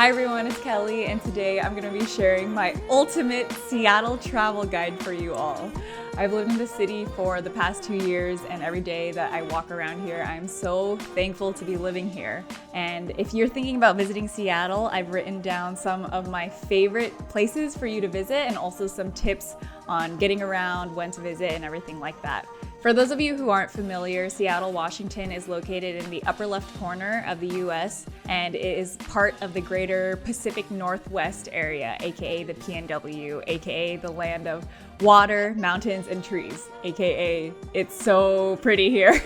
Hi everyone, it's Kelly, and today I'm going to be sharing my ultimate Seattle travel guide for you all. I've lived in the city for the past 2 years, and every day that I walk around here, I'm so thankful to be living here. And if you're thinking about visiting Seattle, I've written down some of my favorite places for you to visit and also some tips on getting around, when to visit, and everything like that. For those of you who aren't familiar, Seattle, Washington is located in the upper left corner of the US, and it is part of the greater Pacific Northwest area, aka the PNW, aka the land of water, mountains, and trees, aka it's so pretty here.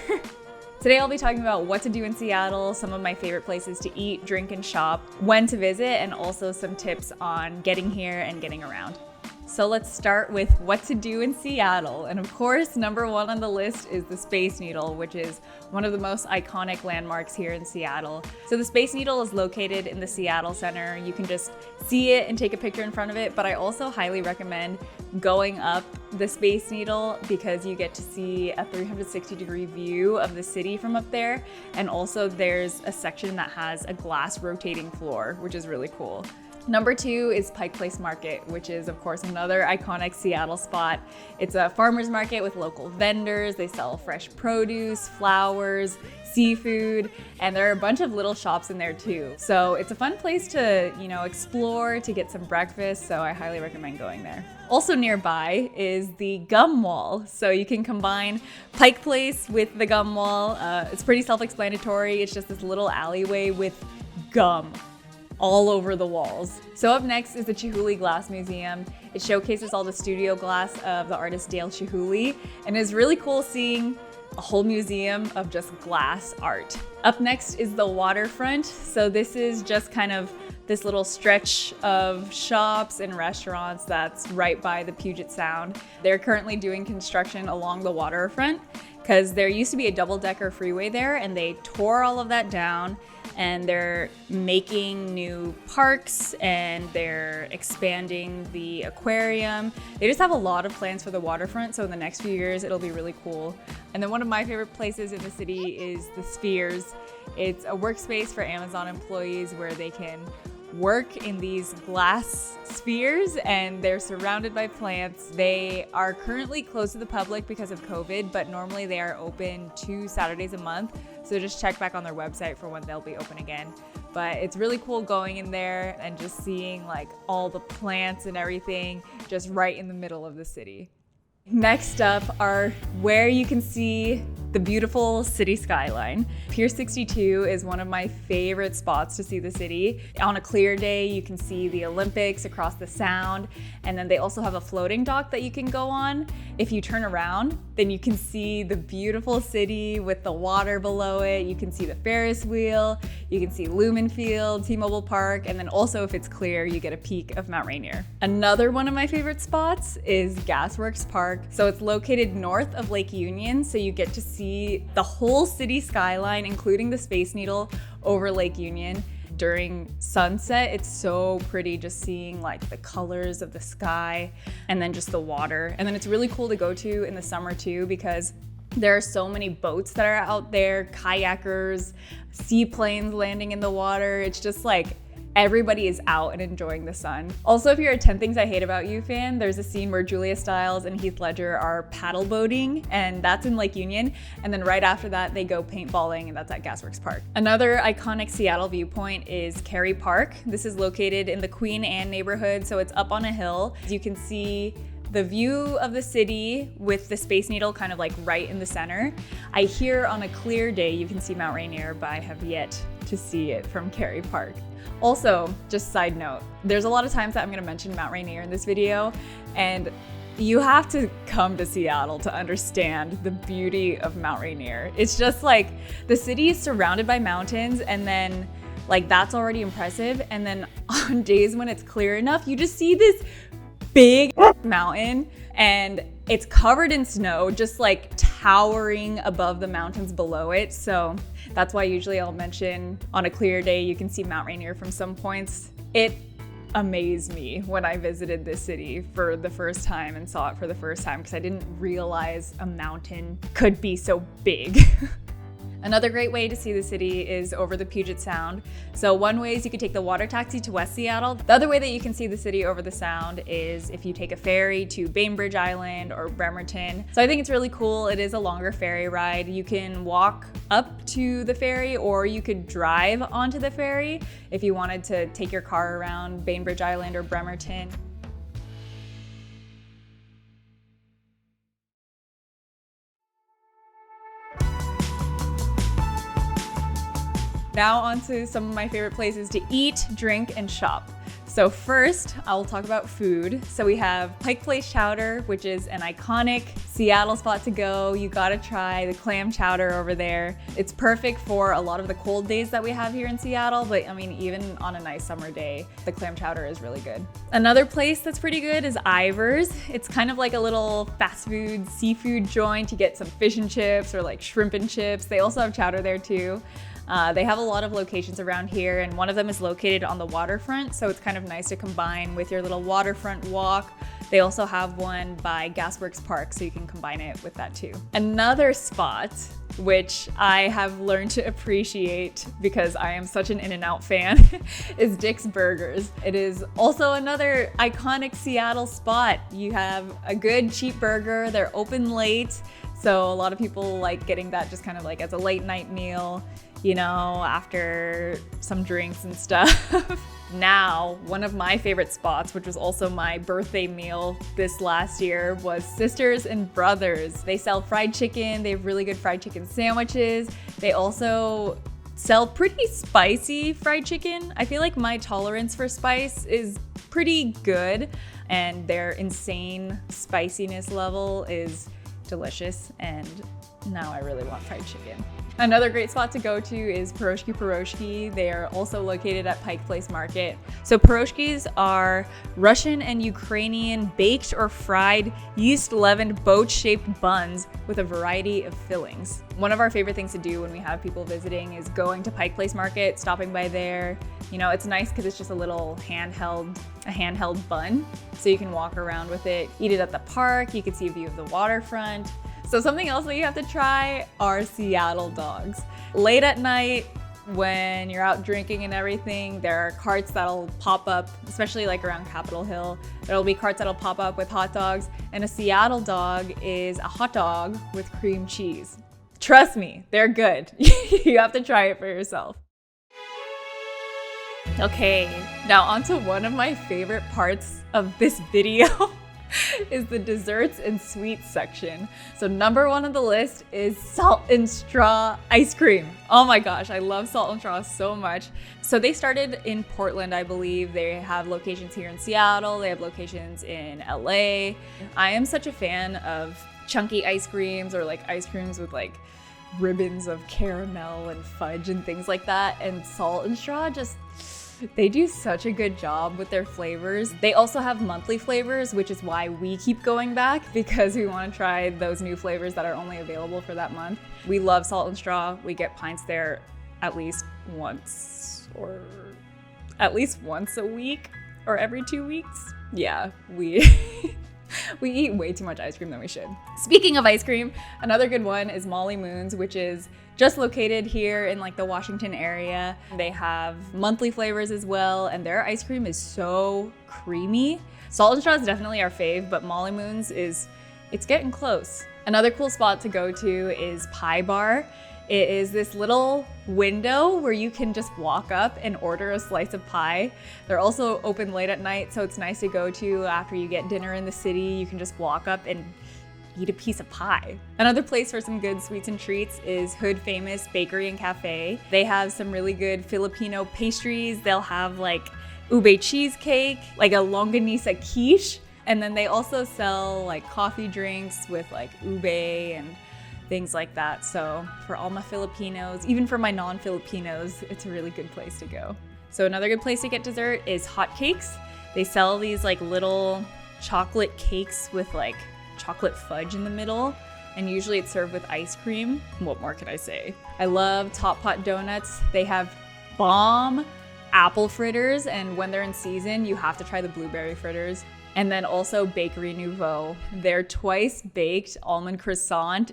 Today I'll be talking about what to do in Seattle, some of my favorite places to eat, drink, and shop, when to visit, and also some tips on getting here and getting around. So let's start with what to do in Seattle. And of course, number one on the list is the Space Needle, which is one of the most iconic landmarks here in Seattle. So the Space Needle is located in the Seattle Center. You can just see it and take a picture in front of it, but I also highly recommend going up the Space Needle because you get to see a 360-degree view of the city from up there. And also there's a section that has a glass rotating floor, which is really cool. Number two is Pike Place Market, which is of course another iconic Seattle spot. It's a farmer's market with local vendors. They sell fresh produce, flowers, seafood, and there are a bunch of little shops in there too. So it's a fun place to, explore, to get some breakfast. So I highly recommend going there. Also nearby is the Gum Wall. So you can combine Pike Place with the Gum Wall. It's pretty self-explanatory. It's just this little alleyway with gum all over the walls. So up next is the Chihuly Glass Museum. It showcases all the studio glass of the artist Dale Chihuly, and it's really cool seeing a whole museum of just glass art. Up next is the Waterfront. So this is just kind of this little stretch of shops and restaurants that's right by the Puget Sound. They're currently doing construction along the waterfront because there used to be a double-decker freeway there, and they tore all of that down, and they're making new parks and they're expanding the aquarium. They just have a lot of plans for the waterfront, so in the next few years it'll be really cool. And then one of my favorite places in the city is the Spheres. It's a workspace for Amazon employees where they can work in these glass spheres, and they're surrounded by plants. They are currently closed to the public because of COVID, but normally they are open 2 Saturdays a month. So just check back on their website for when they'll be open again. But it's really cool going in there and just seeing like all the plants and everything just right in the middle of the city. Next up are where you can see the beautiful city skyline. Pier 62 is one of my favorite spots to see the city. On a clear day, you can see the Olympics across the Sound, and then they also have a floating dock that you can go on. If you turn around, then you can see the beautiful city with the water below it. You can see the Ferris wheel, you can see Lumen Field, T-Mobile Park, and then also if it's clear, you get a peek of Mount Rainier. Another one of my favorite spots is Gasworks Park. So it's located north of Lake Union, so you get to see the whole city skyline, including the Space Needle, over Lake Union during sunset. It's so pretty just seeing like the colors of the sky and then just the water. And then it's really cool to go to in the summer too because there are so many boats that are out there, kayakers, seaplanes landing in the water. It's just like everybody is out and enjoying the sun. Also, if you're a 10 Things I Hate About You fan, there's a scene where Julia Stiles and Heath Ledger are paddle boating, and that's in Lake Union. And then right after that, they go paintballing, and that's at Gasworks Park. Another iconic Seattle viewpoint is Kerry Park. This is located in the Queen Anne neighborhood, so it's up on a hill. You can see the view of the city with the Space Needle kind of like right in the center. I hear on a clear day you can see Mount Rainier, but I have yet to see it from Kerry Park. Also, just side note, there's a lot of times that I'm going to mention Mount Rainier in this video, and you have to come to Seattle to understand the beauty of Mount Rainier. It's just like the city is surrounded by mountains, and then like that's already impressive. And then on days when it's clear enough, you just see this big mountain and it's covered in snow, just like towering above the mountains below it. So that's why usually I'll mention on a clear day, you can see Mount Rainier from some points. It amazed me when I visited this city for the first time and saw it for the first time because I didn't realize a mountain could be so big. Another great way to see the city is over the Puget Sound. So one way is you could take the water taxi to West Seattle. The other way that you can see the city over the sound is if you take a ferry to Bainbridge Island or Bremerton. So I think it's really cool. It is a longer ferry ride. You can walk up to the ferry or you could drive onto the ferry if you wanted to take your car around Bainbridge Island or Bremerton. Now on to some of my favorite places to eat, drink, and shop. So first, I'll talk about food. So we have Pike Place Chowder, which is an iconic Seattle spot to go. You gotta try the clam chowder over there. It's perfect for a lot of the cold days that we have here in Seattle, but I mean, even on a nice summer day, the clam chowder is really good. Another place that's pretty good is Ivar's. It's kind of like a little fast food, seafood joint. You get some fish and chips or like shrimp and chips. They also have chowder there too. They have a lot of locations around here, and one of them is located on the waterfront, so it's kind of nice to combine with your little waterfront walk. They also have one by Gasworks Park, so you can combine it with that too. Another spot, which I have learned to appreciate because I am such an In-N-Out fan, is Dick's Burgers. It is also another iconic Seattle spot. You have a good cheap burger, they're open late, so a lot of people like getting that just kind of like as a late night meal, you know, after some drinks and stuff. Now, one of my favorite spots, which was also my birthday meal this last year, was Sisters and Brothers. They sell fried chicken. They have really good fried chicken sandwiches. They also sell pretty spicy fried chicken. I feel like my tolerance for spice is pretty good, and their insane spiciness level is delicious, and now I really want fried chicken. Another great spot to go to is Piroshky Piroshky. They are also located at Pike Place Market. So piroshkis are Russian and Ukrainian baked or fried yeast-leavened boat-shaped buns with a variety of fillings. One of our favorite things to do when we have people visiting is going to Pike Place Market, stopping by there. You know, it's nice because it's just a little handheld bun, so you can walk around with it, eat it at the park, you can see a view of the waterfront. So something else that you have to try are Seattle dogs. Late at night, when you're out drinking and everything, there are carts that'll pop up, especially like around Capitol Hill. There'll be carts that'll pop up with hot dogs, and a Seattle dog is a hot dog with cream cheese. Trust me, they're good. You have to try it for yourself. Okay, now onto one of my favorite parts of this video. Is the desserts and sweets section. So number one on the list is salt and straw ice cream. Oh my gosh, I love salt and straw so much. So they started in Portland, I believe. They have locations here in Seattle. They have locations in LA. I am such a fan of chunky ice creams, or like ice creams with like ribbons of caramel and fudge and things like that. And salt and straw they do such a good job with their flavors. They also have monthly flavors, which is why we keep going back, because we want to try those new flavors that are only available for that month. We love salt and straw. We get pints there at least once a week or every 2 weeks. Yeah, we eat way too much ice cream than we should. Speaking of ice cream, another good one is Molly Moon's, which is just located here in like the Washington area. They have monthly flavors as well, and their ice cream is so creamy. Salt and straw is definitely our fave, but Molly Moon's it's getting close. Another cool spot to go to is Pie Bar. It is this little window where you can just walk up and order a slice of pie. They're also open late at night, so it's nice to go to after you get dinner in the city. You can just walk up and eat a piece of pie. Another place for some good sweets and treats is Hood Famous Bakery and Cafe. They have some really good Filipino pastries. They'll have like ube cheesecake, like a longanisa quiche, and then they also sell like coffee drinks with like ube and things like that. So for all my Filipinos, even for my non-Filipinos, it's a really good place to go. So another good place to get dessert is Hot Cakes. They sell these like little chocolate cakes with like chocolate fudge in the middle, and usually it's served with ice cream. What more can I say? I love Top Pot Donuts. They have bomb apple fritters, and when they're in season, you have to try the blueberry fritters. And then also Bakery Nouveau. Their twice baked almond croissant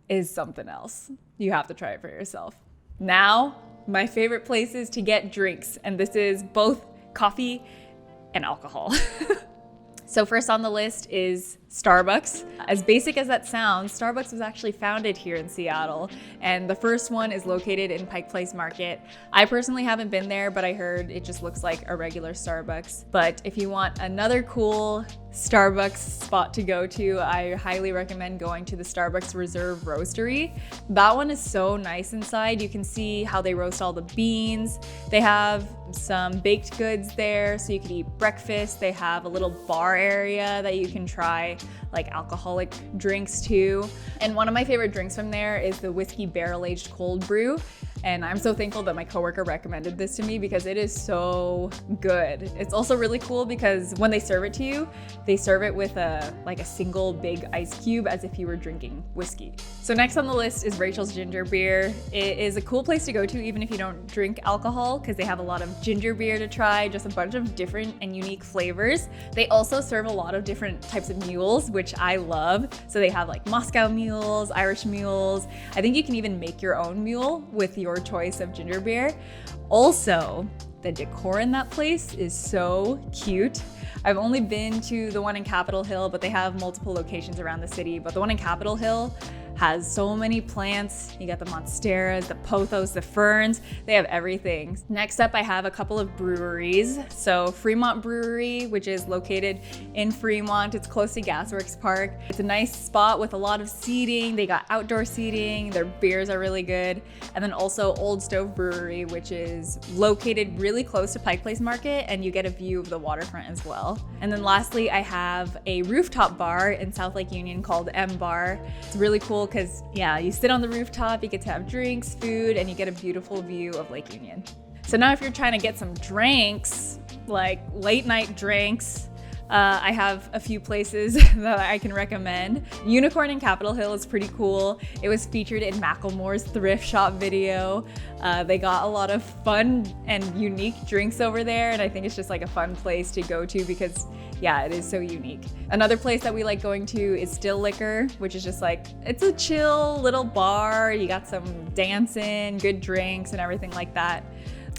is something else. You have to try it for yourself. Now, my favorite places to get drinks, and this is both coffee and alcohol. So first on the list is Starbucks. As basic as that sounds, Starbucks was actually founded here in Seattle, and the first one is located in Pike Place Market. I personally haven't been there, but I heard it just looks like a regular Starbucks. But if you want another cool Starbucks spot to go to, I highly recommend going to the Starbucks Reserve Roastery. That one is so nice inside. You can see how they roast all the beans. They have some baked goods there, so you can eat breakfast. They have a little bar area that you can try like alcoholic drinks too. And one of my favorite drinks from there is the whiskey barrel-aged cold brew. And I'm so thankful that my coworker recommended this to me because it is so good. It's also really cool because when they serve it to you, they serve it with a single big ice cube as if you were drinking whiskey. So next on the list is Rachel's Ginger Beer. It is a cool place to go to even if you don't drink alcohol because they have a lot of ginger beer to try, just a bunch of different and unique flavors. They also serve a lot of different types of mules, which I love. So they have like Moscow mules, Irish mules. I think you can even make your own mule with your choice of ginger beer. Also, the decor in that place is so cute. I've only been to the one in Capitol Hill, but they have multiple locations around the city. But the one in Capitol Hill has so many plants. You got the monsteras, the pothos, the ferns, they have everything. Next up, I have a couple of breweries. So Fremont Brewery, which is located in Fremont. It's close to Gasworks Park. It's a nice spot with a lot of seating. They got outdoor seating. Their beers are really good. And then also Old Stove Brewery, which is located really close to Pike Place Market, and you get a view of the waterfront as well. And then lastly, I have a rooftop bar in South Lake Union called M Bar. It's really cool because you sit on the rooftop, you get to have drinks, food, and you get a beautiful view of Lake Union. So now if you're trying to get some drinks, like late night drinks, I have a few places that I can recommend. Unicorn in Capitol Hill is pretty cool. It was featured in Macklemore's thrift shop video. They got a lot of fun and unique drinks over there, and I think it's just like a fun place to go to because it is so unique. Another place that we like going to is Still Liquor, which is just like, it's a chill little bar. You got some dancing, good drinks and everything like that.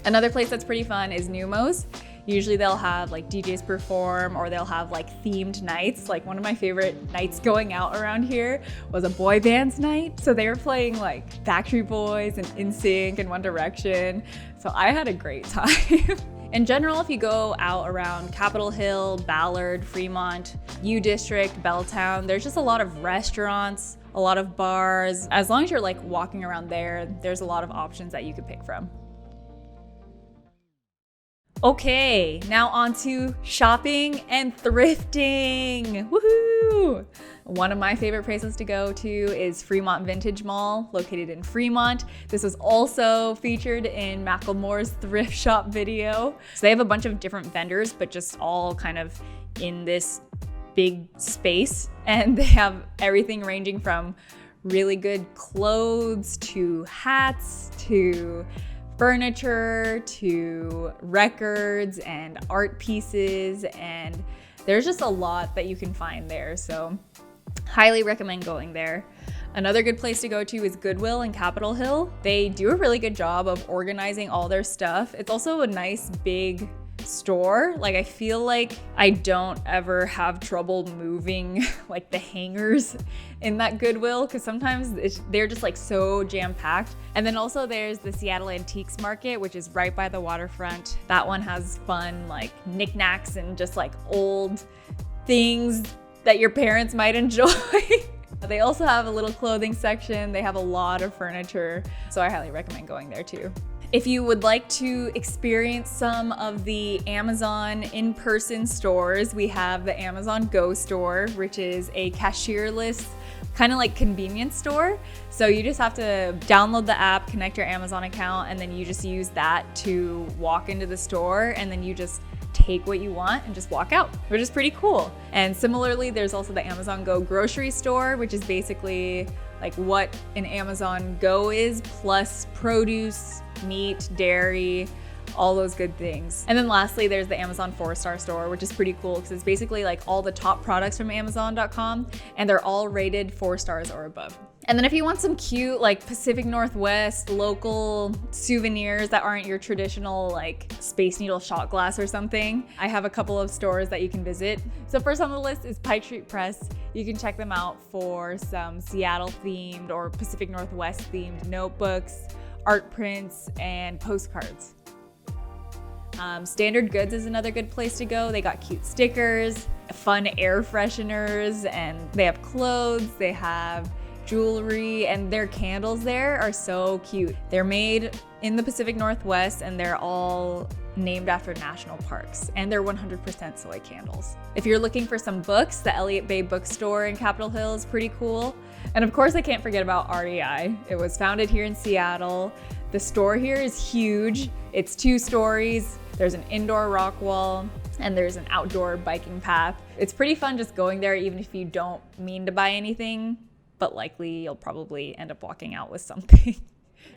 Another place that's pretty fun is Numos. Usually they'll have like DJs perform or they'll have like themed nights. Like one of my favorite nights going out around here was a boy band's night. So they were playing like Backstreet Boys and NSYNC and One Direction. So I had a great time. In general, if you go out around Capitol Hill, Ballard, Fremont, U District, Belltown, there's just a lot of restaurants, a lot of bars. As long as you're like walking around there, there's a lot of options that you could pick from. Okay, now on to shopping and thrifting. Woohoo! One of my favorite places to go to is Fremont Vintage Mall, located in Fremont. This was also featured in Macklemore's thrift shop video. So they have a bunch of different vendors, but just all kind of in this big space. And they have everything ranging from really good clothes to hats to furniture to records and art pieces, and there's just a lot that you can find there, so highly recommend going there. Another good place to go to is Goodwill in Capitol Hill. They do a really good job of organizing all their stuff. It's also a nice big store. Like I feel like I don't ever have trouble moving like the hangers in that Goodwill because sometimes they're just like so jam-packed. And then also there's the Seattle Antiques Market, which is right by the waterfront. That one has fun like knickknacks and just like old things that your parents might enjoy. They also have a little clothing section. They have a lot of furniture, so I highly recommend going there too. If you would like to experience some of the Amazon in-person stores, we have the Amazon Go store, which is a cashierless kind of like convenience store. So you just have to download the app, connect your Amazon account, and then you just use that to walk into the store, and then you just take what you want and just walk out, which is pretty cool. And similarly, there's also the Amazon Go grocery store, which is basically like what an Amazon Go is, plus produce, meat, dairy, all those good things. And then lastly, there's the Amazon 4-star store, which is pretty cool because it's basically like all the top products from Amazon.com, and they're all rated 4 stars or above. And then if you want some cute like Pacific Northwest local souvenirs that aren't your traditional like Space Needle shot glass or something, I have a couple of stores that you can visit. So first on the list is Pike Street Press. You can check them out for some Seattle themed or Pacific Northwest themed notebooks, art prints, and postcards. Standard Goods is another good place to go. They got cute stickers, fun air fresheners, and they have clothes, they have jewelry, and their candles there are so cute. They're made in the Pacific Northwest and they're all named after national parks, and they're 100% soy candles. If you're looking for some books, the Elliott Bay Bookstore in Capitol Hill is pretty cool. And of course I can't forget about REI. It was founded here in Seattle. The store here is huge. It's 2 stories. There's an indoor rock wall and there's an outdoor biking path. It's pretty fun just going there even if you don't mean to buy anything, but likely you'll probably end up walking out with something.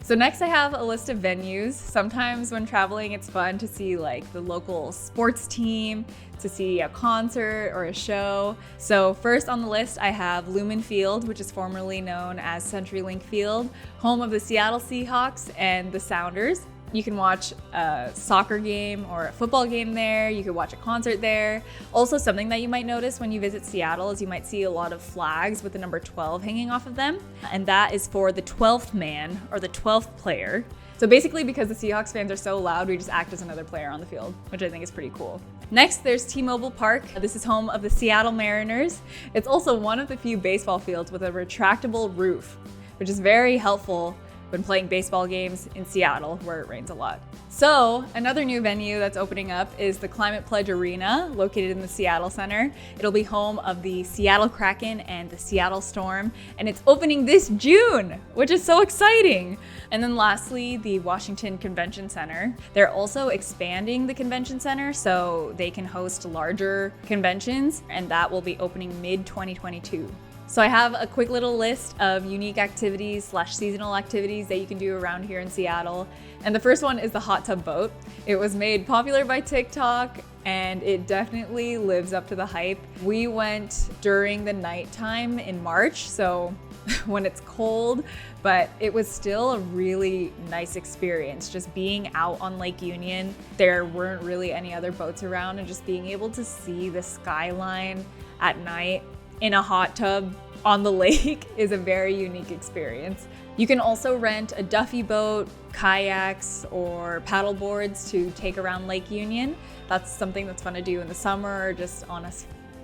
So next I have a list of venues. Sometimes when traveling, it's fun to see like the local sports team, to see a concert or a show. So first on the list, I have Lumen Field, which is formerly known as CenturyLink Field, home of the Seattle Seahawks and the Sounders. You can watch a soccer game or a football game there. You could watch a concert there. Also, something that you might notice when you visit Seattle is you might see a lot of flags with the number 12 hanging off of them. And that is for the 12th man or the 12th player. So basically, because the Seahawks fans are so loud, we just act as another player on the field, which I think is pretty cool. Next, there's T-Mobile Park. This is home of the Seattle Mariners. It's also one of the few baseball fields with a retractable roof, which is very helpful when playing baseball games in Seattle, where it rains a lot. So another new venue that's opening up is the Climate Pledge Arena, located in the Seattle Center. It'll be home of the Seattle Kraken and the Seattle Storm, and it's opening this June, which is so exciting. And then lastly, the Washington Convention Center. They're also expanding the convention center so they can host larger conventions, and that will be opening mid-2022. So I have a quick little list of unique activities / seasonal activities that you can do around here in Seattle. And the first one is the hot tub boat. It was made popular by TikTok and it definitely lives up to the hype. We went during the nighttime in March, so when it's cold, but it was still a really nice experience. Just being out on Lake Union, there weren't really any other boats around, and just being able to see the skyline at night in a hot tub on the lake is a very unique experience. You can also rent a Duffy boat, kayaks, or paddle boards to take around Lake Union. That's something that's fun to do in the summer or just on a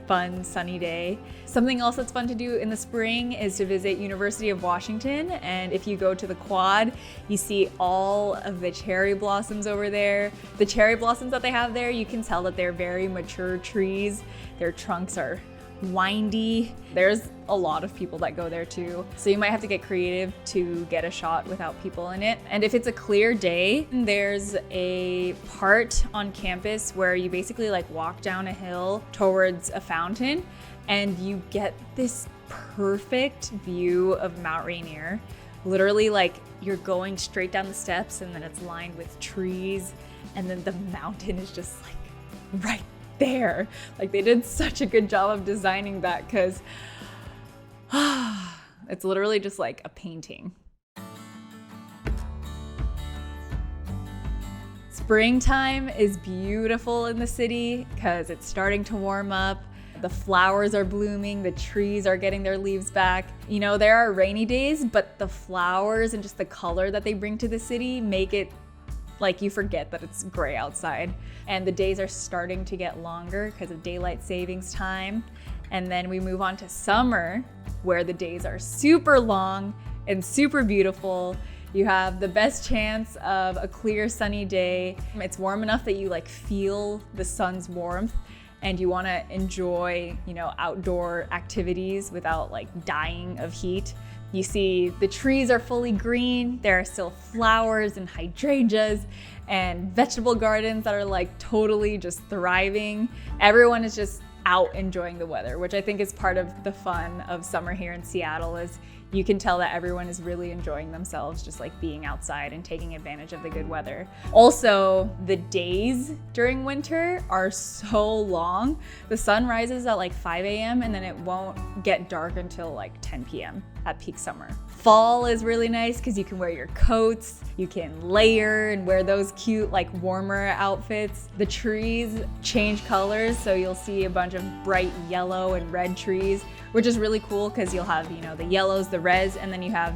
fun sunny day. Something else that's fun to do in the spring is to visit University of Washington, and if you go to the quad, you see all of the cherry blossoms over there. The cherry blossoms that they have there, you can tell that they're very mature trees. Their trunks are windy. There's a lot of people that go there too, so you might have to get creative to get a shot without people in it. And if it's a clear day, there's a part on campus where you basically like walk down a hill towards a fountain and you get this perfect view of Mount Rainier. Literally, like, you're going straight down the steps and then it's lined with trees and then the mountain is just like right there. Like, they did such a good job of designing that because it's literally just like a painting. Springtime is beautiful in the city because it's starting to warm up. The flowers are blooming, the trees are getting their leaves back. You know, there are rainy days, but the flowers and just the color that they bring to the city make it like you forget that it's gray outside. And the days are starting to get longer because of daylight savings time. And then we move on to summer, where the days are super long and super beautiful. You have the best chance of a clear sunny day. It's warm enough that you like feel the sun's warmth and you want to enjoy, you know, outdoor activities without like dying of heat. You see the trees are fully green. There are still flowers and hydrangeas and vegetable gardens that are like totally just thriving. Everyone is just out enjoying the weather, which I think is part of the fun of summer here in Seattle, is You can tell that everyone is really enjoying themselves, just like being outside and taking advantage of the good weather. Also, the days during winter are so long. The sun rises at like 5 a.m. and then it won't get dark until like 10 p.m. at peak summer. Fall is really nice because you can wear your coats, you can layer and wear those cute like warmer outfits. The trees change colors, so you'll see a bunch of bright yellow and red trees, which is really cool because you'll have, you know, the yellows, the reds, and then you have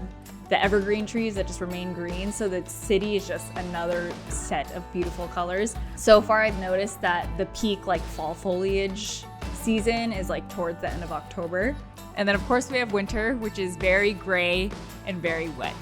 the evergreen trees that just remain green. So the city is just another set of beautiful colors. So far I've noticed that the peak like fall foliage season is like towards the end of October. And then of course we have winter, which is very gray and very wet.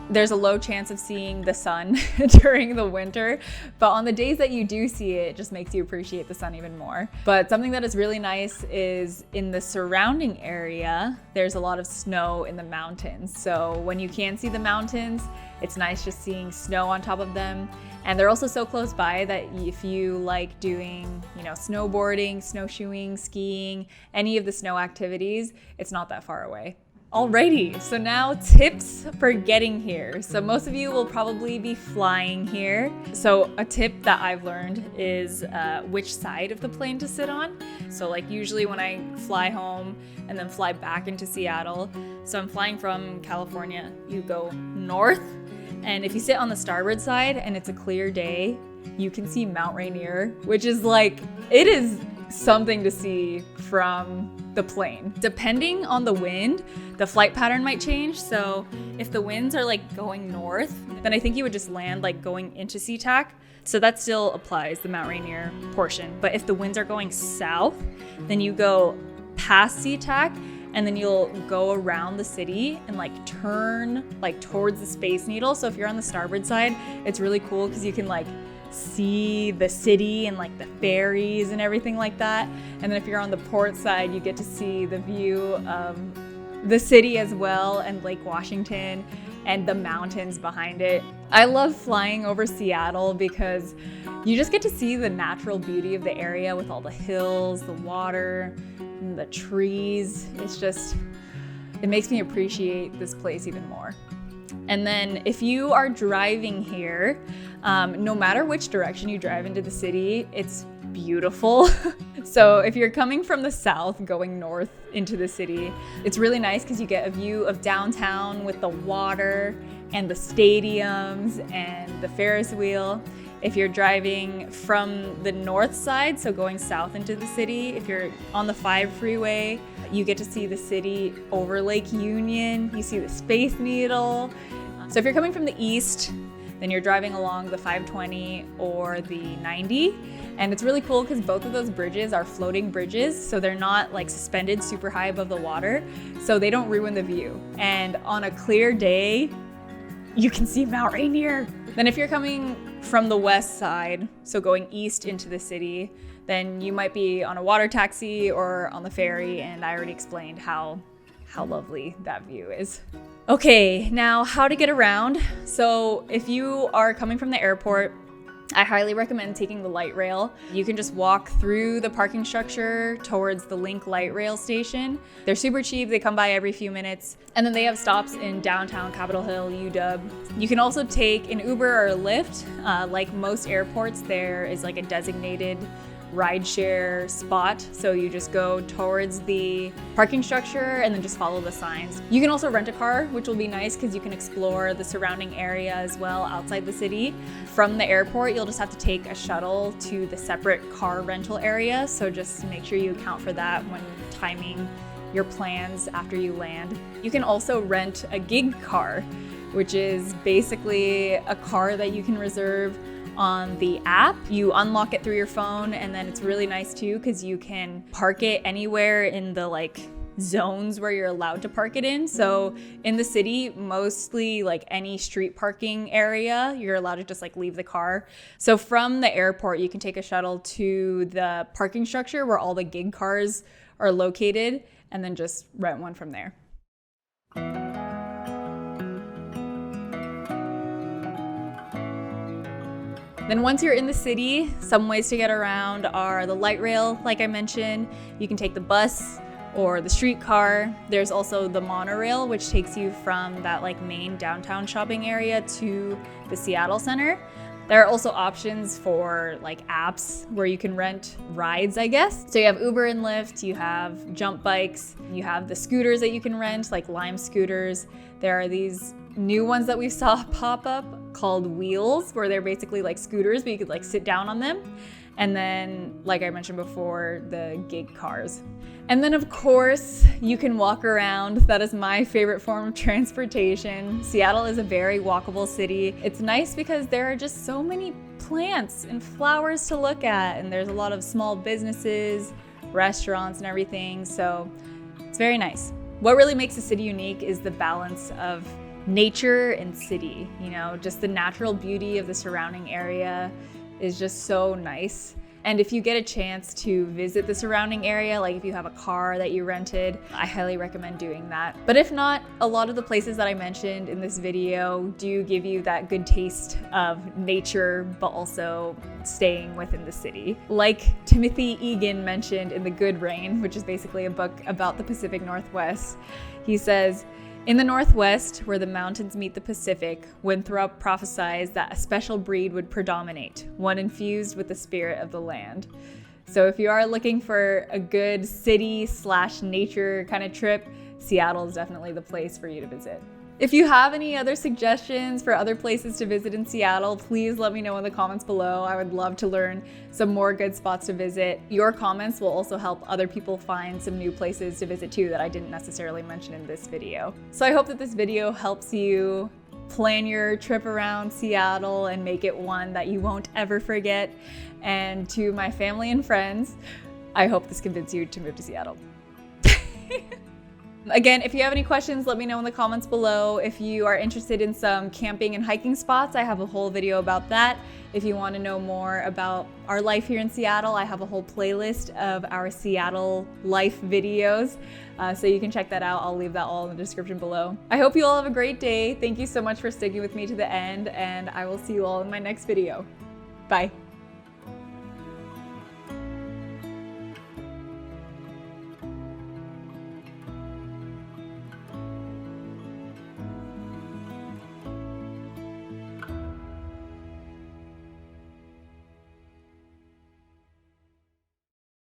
There's a low chance of seeing the sun during the winter, but on the days that you do see it, it just makes you appreciate the sun even more. But something that is really nice is in the surrounding area, there's a lot of snow in the mountains. So when you can see the mountains, it's nice just seeing snow on top of them. And they're also so close by that if you like doing, you know, snowboarding, snowshoeing, skiing, any of the snow activities, it's not that far away. Alrighty, so now tips for getting here. So most of you will probably be flying here. So a tip that I've learned is which side of the plane to sit on. So like usually when I fly home and then fly back into Seattle, so I'm flying from California, you go north. And if you sit on the starboard side and it's a clear day, you can see Mount Rainier, which is like, it is something to see from the plane. Depending on the wind, the flight pattern might change. So if the winds are like going north, then I think you would just land like going into SeaTac. So that still applies, the Mount Rainier portion. But if the winds are going south, then you go past SeaTac and then you'll go around the city and like turn like towards the Space Needle. So if you're on the starboard side, it's really cool because you can like see the city and like the ferries and everything like that. And then if you're on the port side, you get to see the view of the city as well and Lake Washington and the mountains behind it. I love flying over Seattle because you just get to see the natural beauty of the area with all the hills, the water, and the trees. It's just, it makes me appreciate this place even more. And then if you are driving here, no matter which direction you drive into the city, it's beautiful. So if you're coming from the south going north into the city, it's really nice because you get a view of downtown with the water and the stadiums and the Ferris wheel. If you're driving from the north side, so going south into the city, if you're on the 5 freeway, you get to see the city over Lake Union. You see the Space Needle. So if you're coming from the east, then you're driving along the 520 or the 90. And it's really cool because both of those bridges are floating bridges. So they're not like suspended super high above the water. So they don't ruin the view. And on a clear day, you can see Mount Rainier. Then if you're coming from the west side, so going east into the city, then you might be on a water taxi or on the ferry. And I already explained how lovely that view is. Okay, now how to get around. So if you are coming from the airport, I highly recommend taking the light rail. You can just walk through the parking structure towards the Link light rail station. They're super cheap, they come by every few minutes. And then they have stops in downtown Capitol Hill, UW. You can also take an Uber or a Lyft. Like most airports, there is like a designated rideshare spot. So you just go towards the parking structure and then just follow the signs. You can also rent a car, which will be nice because you can explore the surrounding area as well outside the city. From the airport, you'll just have to take a shuttle to the separate car rental area. So just make sure you account for that when timing your plans after you land. You can also rent a gig car, which is basically a car that you can reserve on the app. You unlock it through your phone, and then it's really nice too because you can park it anywhere in the like zones where you're allowed to park it in. So in the city, mostly like any street parking area, you're allowed to just like leave the car. So from the airport, you can take a shuttle to the parking structure where all the gig cars are located and then just rent one from there. Then once you're in the city, some ways to get around are the light rail, like I mentioned. You can take the bus or the streetcar. There's also the monorail, which takes you from that like main downtown shopping area to the Seattle Center. There are also options for like apps where you can rent rides, I guess. So you have Uber and Lyft, you have jump bikes, you have the scooters that you can rent, like Lime scooters. There are these new ones that we saw pop up called Wheels, where they're basically like scooters, but you could like sit down on them. And then, like I mentioned before, the gig cars. And then of course, you can walk around. That is my favorite form of transportation. Seattle is a very walkable city. It's nice because there are just so many plants and flowers to look at, and there's a lot of small businesses, restaurants and everything, so it's very nice. What really makes the city unique is the balance of nature and city. You know, just the natural beauty of the surrounding area is just so nice. And if you get a chance to visit the surrounding area, like if you have a car that you rented, I highly recommend doing that. But if not, a lot of the places that I mentioned in this video do give you that good taste of nature, but also staying within the city. Like Timothy Egan mentioned in The Good Rain, which is basically a book about the Pacific Northwest, he says, "In the Northwest, where the mountains meet the Pacific, Winthrop prophesied that a special breed would predominate, one infused with the spirit of the land." So if you are looking for a good city/nature kind of trip, Seattle is definitely the place for you to visit. If you have any other suggestions for other places to visit in Seattle, please let me know in the comments below. I would love to learn some more good spots to visit. Your comments will also help other people find some new places to visit too that I didn't necessarily mention in this video. So I hope that this video helps you plan your trip around Seattle and make it one that you won't ever forget. And to my family and friends, I hope this convinced you to move to Seattle. Again, if you have any questions, let me know in the comments below. If you are interested in some camping and hiking spots, I have a whole video about that. If you want to know more about our life here in Seattle, I have a whole playlist of our Seattle life videos, so you can check that out. I'll leave that all in the description below. I hope you all have a great day. Thank you so much for sticking with me to the end, and I will see you all in my next video. Bye.